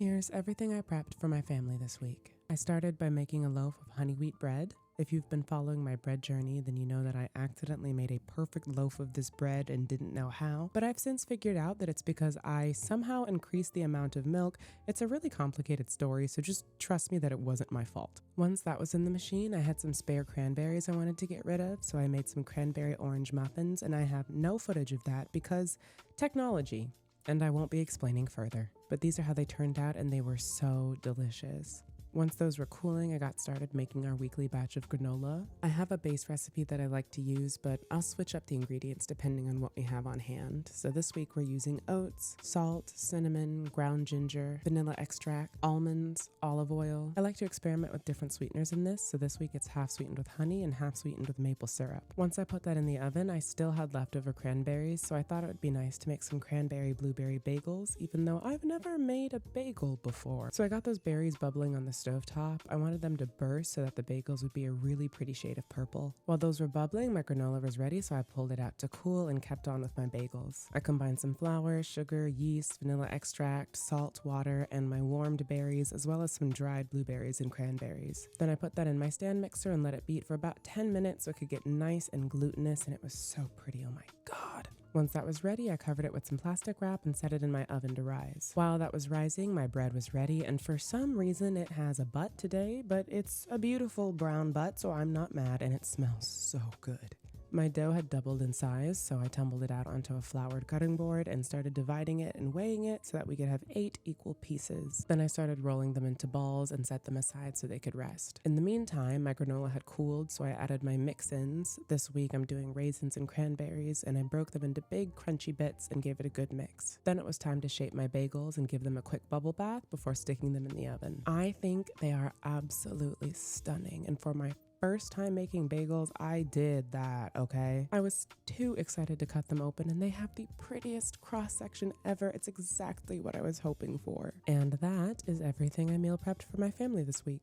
Here's everything I prepped for my family this week. I started by making a loaf of honey wheat bread. If you've been following my bread journey, then you know that I accidentally made a perfect loaf of this bread and didn't know how, but I've since figured out that it's because I somehow increased the amount of milk. It's a really complicated story, so just trust me that it wasn't my fault. Once that was in the machine, I had some spare cranberries I wanted to get rid of, so I made some cranberry orange muffins, and I have no footage of that because technology, and I won't be explaining further. But these are how they turned out, and they were so delicious. Once those were cooling, I got started making our weekly batch of granola. I have a base recipe that I like to use, but I'll switch up the ingredients depending on what we have on hand. So this week we're using oats, salt, cinnamon, ground ginger, vanilla extract, almonds, olive oil. I like to experiment with different sweeteners in this, so this week it's half sweetened with honey and half sweetened with maple syrup. Once I put that in the oven, I still had leftover cranberries, so I thought it would be nice to make some cranberry blueberry bagels, even though I've never made a bagel before. So I got those berries bubbling on the stovetop. I wanted them to burst so that the bagels would be a really pretty shade of purple. While those were bubbling, my granola was ready, so I pulled it out to cool and kept on with my bagels. I combined some flour, sugar, yeast, vanilla extract, salt, water, and my warmed berries, as well as some dried blueberries and cranberries. Then I put that in my stand mixer and let it beat for about 10 minutes so it could get nice and glutinous, and it was so pretty, oh my god. Once that was ready, I covered it with some plastic wrap and set it in my oven to rise. While that was rising, my bread was ready, and for some reason it has a butt today, but it's a beautiful brown butt, so I'm not mad, and it smells so good. My dough had doubled in size, so I tumbled it out onto a floured cutting board and started dividing it and weighing it so that we could have 8 equal pieces. Then I started rolling them into balls and set them aside so they could rest. In the meantime, my granola had cooled, so I added my mix-ins. This week I'm doing raisins and cranberries, and I broke them into big crunchy bits and gave it a good mix. Then it was time to shape my bagels and give them a quick bubble bath before sticking them in the oven. I think they are absolutely stunning, and for my first time making bagels, I did that, okay? I was too excited to cut them open, and they have the prettiest cross-section ever. It's exactly what I was hoping for. And that is everything I meal prepped for my family this week.